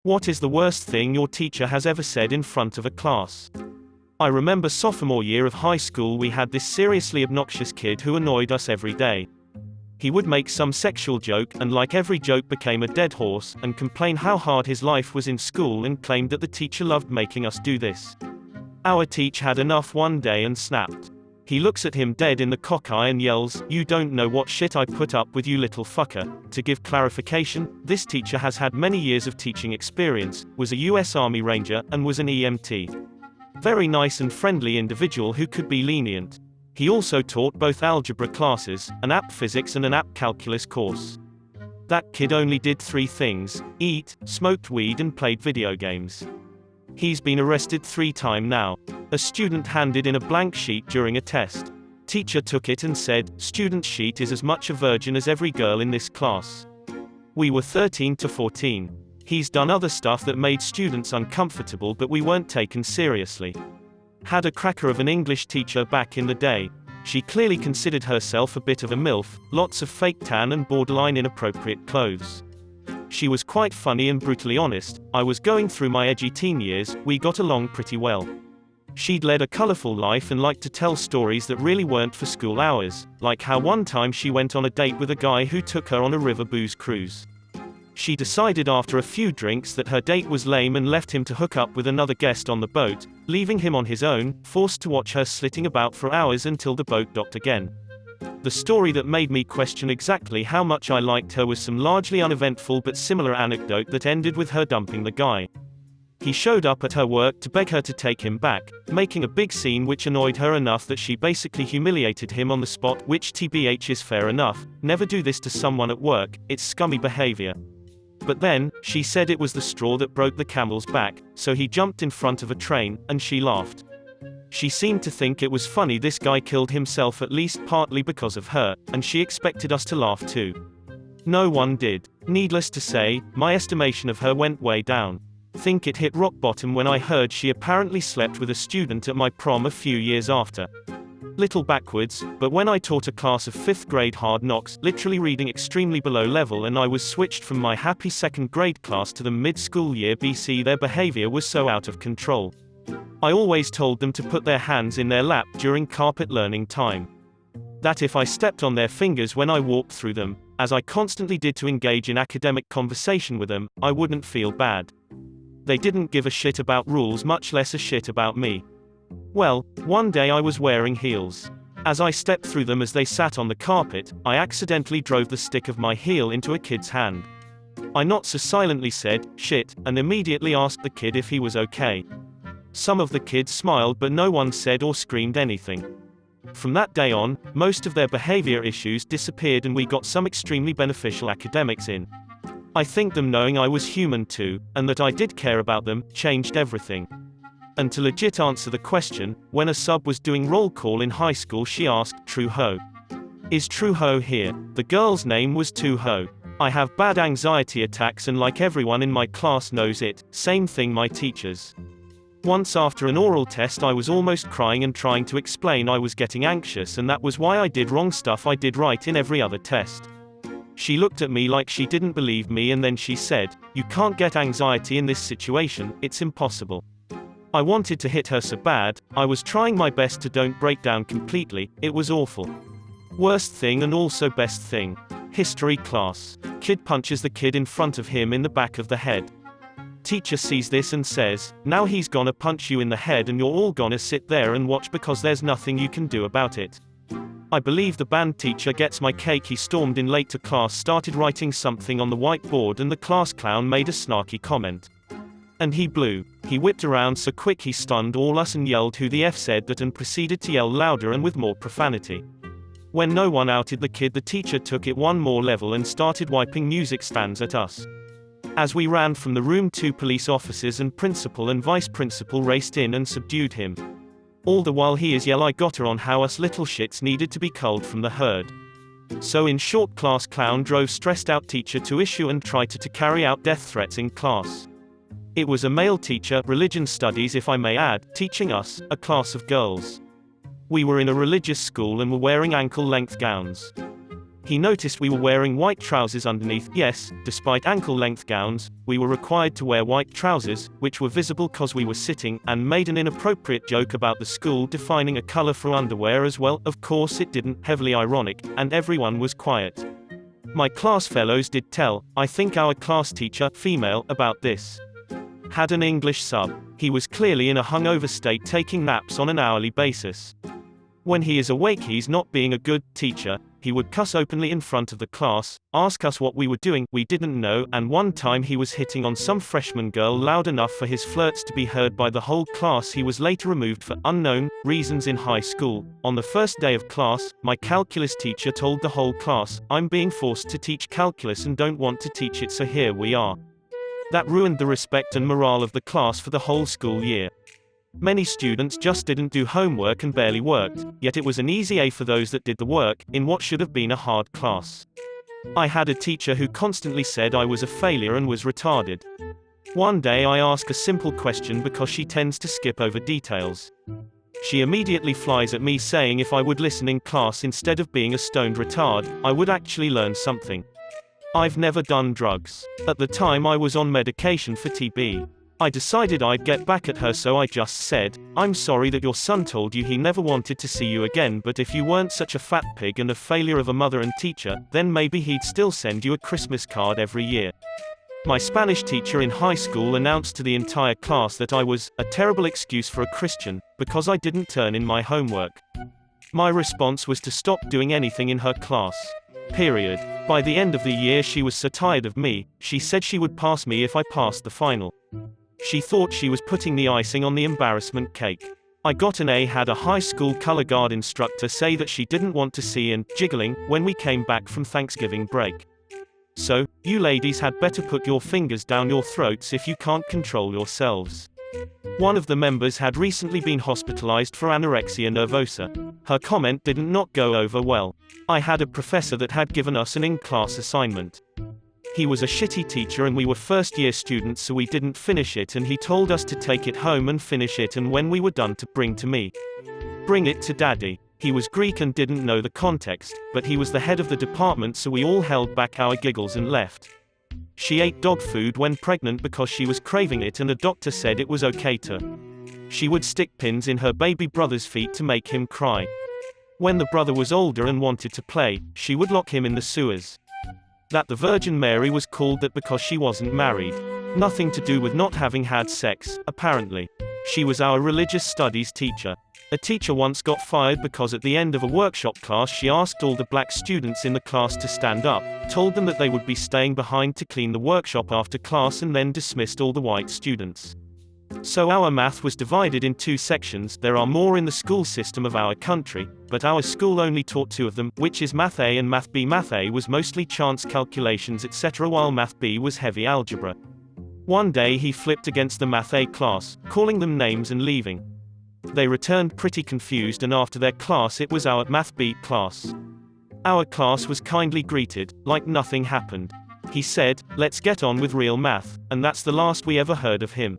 What is the worst thing your teacher has ever said in front of a class? I remember sophomore year of high school we had this seriously obnoxious kid who annoyed us every day. He would make some sexual joke, and like every joke became a dead horse, and complain how hard his life was in school and claimed that the teacher loved making us do this. Our teacher had enough one day and snapped. He looks at him dead in the cockeye and yells, "You don't know what shit I put up with, you little fucker." To give clarification, this teacher has had many years of teaching experience, was a US Army Ranger, and was an EMT. Very nice and friendly individual who could be lenient. He also taught both algebra classes, an app physics and an app calculus course. That kid only did 3 things: eat, smoked weed and played video games. He's been arrested 3 times now. A student handed in a blank sheet during a test. Teacher took it and said, "Student sheet is as much a virgin as every girl in this class." We were 13 to 14. He's done other stuff that made students uncomfortable, but we weren't taken seriously. Had a cracker of an English teacher back in the day. She clearly considered herself a bit of a MILF, lots of fake tan and borderline inappropriate clothes. She was quite funny and brutally honest. I was going through my edgy teen years, we got along pretty well. She'd led a colorful life and liked to tell stories that really weren't for school hours, like how one time she went on a date with a guy who took her on a river booze cruise. She decided after a few drinks that her date was lame and left him to hook up with another guest on the boat, leaving him on his own, forced to watch her slitting about for hours until the boat docked again. The story that made me question exactly how much I liked her was some largely uneventful but similar anecdote that ended with her dumping the guy. He showed up at her work to beg her to take him back, making a big scene which annoyed her enough that she basically humiliated him on the spot, which TBH is fair enough. Never do this to someone at work, it's scummy behavior. But then, she said it was the straw that broke the camel's back, so he jumped in front of a train, and she laughed. She seemed to think it was funny this guy killed himself, at least partly because of her, and she expected us to laugh too. No one did. Needless to say, my estimation of her went way down. Think it hit rock bottom when I heard she apparently slept with a student at my prom a few years after. Little backwards, but when I taught a class of 5th grade hard knocks, literally reading extremely below level, and I was switched from my happy 2nd grade class to the mid-school year BC, their behavior was so out of control. I always told them to put their hands in their lap during carpet learning time. That if I stepped on their fingers when I walked through them, as I constantly did to engage in academic conversation with them, I wouldn't feel bad. They didn't give a shit about rules, much less a shit about me. Well, one day I was wearing heels. As I stepped through them as they sat on the carpet, I accidentally drove the stick of my heel into a kid's hand. I not so silently said, "Shit," and immediately asked the kid if he was okay. Some of the kids smiled, but no one said or screamed anything. From that day on, most of their behavior issues disappeared and we got some extremely beneficial academics in. I think them knowing I was human too, and that I did care about them, changed everything. And to legit answer the question, when a sub was doing roll call in high school she asked, "True Ho? Is True Ho here?" The girl's name was Two Ho. I have bad anxiety attacks and like everyone in my class knows it, same thing my teachers. Once after an oral test I was almost crying and trying to explain I was getting anxious and that was why I did wrong stuff I did right in every other test. She looked at me like she didn't believe me and then she said, "You can't get anxiety in this situation, it's impossible." I wanted to hit her so bad, I was trying my best to don't break down completely, it was awful. Worst thing and also best thing. History class. Kid punches the kid in front of him in the back of the head. Teacher sees this and says, "Now he's gonna punch you in the head and you're all gonna sit there and watch because there's nothing you can do about it." I believe the band teacher gets my cake. He stormed in late to class, started writing something on the whiteboard and the class clown made a snarky comment. And he blew. He whipped around so quick he stunned all us and yelled who the F said that and proceeded to yell louder and with more profanity. When no one outed the kid, the teacher took it one more level and started wiping music stands at us. As we ran from the room, 2 police officers and principal and vice principal raced in and subdued him. All the while he is yell I got her on how us little shits needed to be culled from the herd. So in short, class clown drove stressed out teacher to issue and tried to carry out death threats in class. It was a male teacher, religion studies if I may add, teaching us, a class of girls. We were in a religious school and were wearing ankle-length gowns. He noticed we were wearing white trousers underneath. Yes, despite ankle-length gowns, we were required to wear white trousers, which were visible cause we were sitting, and made an inappropriate joke about the school defining a color for underwear as well. Of course it didn't, heavily ironic, and everyone was quiet. My class fellows did tell, I think our class teacher, female, about this. Had an English sub. He was clearly in a hungover state taking naps on an hourly basis. When he is awake he's not being a good teacher. He would cuss openly in front of the class, ask us what we were doing, we didn't know, and one time he was hitting on some freshman girl loud enough for his flirts to be heard by the whole class. He was later removed for unknown reasons in high school. On the first day of class, my calculus teacher told the whole class, I'm being forced to teach calculus and don't want to teach it, so here we are. That ruined the respect and morale of the class for the whole school year. Many students just didn't do homework and barely worked, yet it was an easy A for those that did the work, in what should have been a hard class. I had a teacher who constantly said I was a failure and was retarded. One day I ask a simple question because she tends to skip over details. She immediately flies at me saying if I would listen in class instead of being a stoned retard, I would actually learn something. I've never done drugs. At the time I was on medication for TB. I decided I'd get back at her, so I just said, I'm sorry that your son told you he never wanted to see you again, but if you weren't such a fat pig and a failure of a mother and teacher, then maybe he'd still send you a Christmas card every year. My Spanish teacher in high school announced to the entire class that I was a terrible excuse for a Christian, because I didn't turn in my homework. My response was to stop doing anything in her class. Period. By the end of the year she was so tired of me, she said she would pass me if I passed the final. She thought she was putting the icing on the embarrassment cake. I got an A. Had a high school color guard instructor say that she didn't want to see and jiggling when we came back from Thanksgiving break. So, you ladies had better put your fingers down your throats if you can't control yourselves. One of the members had recently been hospitalized for anorexia nervosa. Her comment did not go over well. I had a professor that had given us an in-class assignment. He was a shitty teacher and we were first-year students, so we didn't finish it, and he told us to take it home and finish it, and when we were done to bring to me. Bring it to daddy. He was Greek and didn't know the context, but he was the head of the department, so we all held back our giggles and left. She ate dog food when pregnant because she was craving it and the doctor said it was okay to. She would stick pins in her baby brother's feet to make him cry. When the brother was older and wanted to play, she would lock him in the sewers. That the Virgin Mary was called that because she wasn't married. Nothing to do with not having had sex, apparently. She was our religious studies teacher. A teacher once got fired because at the end of a workshop class she asked all the black students in the class to stand up, told them that they would be staying behind to clean the workshop after class, and then dismissed all the white students. So our math was divided in two sections. There are more in the school system of our country, but our school only taught two of them, which is Math A and Math B. Math A was mostly chance calculations etc., while Math B was heavy algebra. One day he flipped against the Math A class, calling them names and leaving. They returned pretty confused, and after their class it was our Math B class. Our class was kindly greeted, like nothing happened. He said, let's get on with real math, and that's the last we ever heard of him.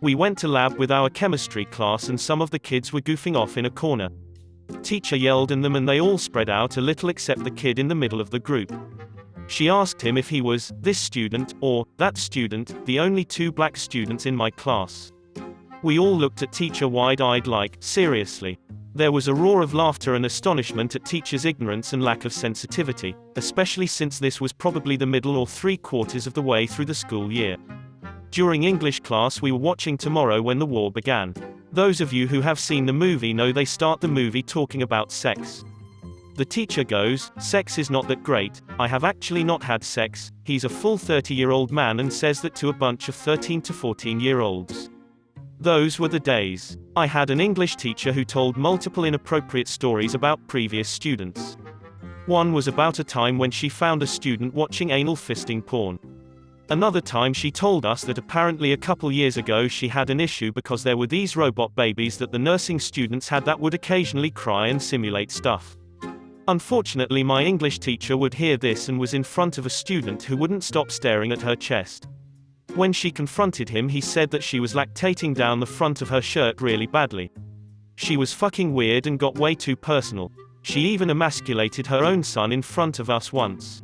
We went to lab with our chemistry class and some of the kids were goofing off in a corner. Teacher yelled at them and they all spread out a little except the kid in the middle of the group. She asked him if he was this student or that student, the only two black students in my class. We all looked at teacher wide-eyed like, seriously. There was a roar of laughter and astonishment at teacher's ignorance and lack of sensitivity, especially since this was probably the middle or 3/4 of the way through the school year. During English class we were watching Tomorrow When the War Began. Those of you who have seen the movie know they start the movie talking about sex. The teacher goes, sex is not that great, I have actually not had sex. He's a full 30-year-old man and says that to a bunch of 13 to 14-year-olds. Those were the days. I had an English teacher who told multiple inappropriate stories about previous students. One was about a time when she found a student watching anal fisting porn. Another time she told us that apparently a couple years ago she had an issue because there were these robot babies that the nursing students had that would occasionally cry and simulate stuff. Unfortunately my English teacher would hear this and was in front of a student who wouldn't stop staring at her chest. When she confronted him he said that she was lactating down the front of her shirt really badly. She was fucking weird and got way too personal. She even emasculated her own son in front of us once.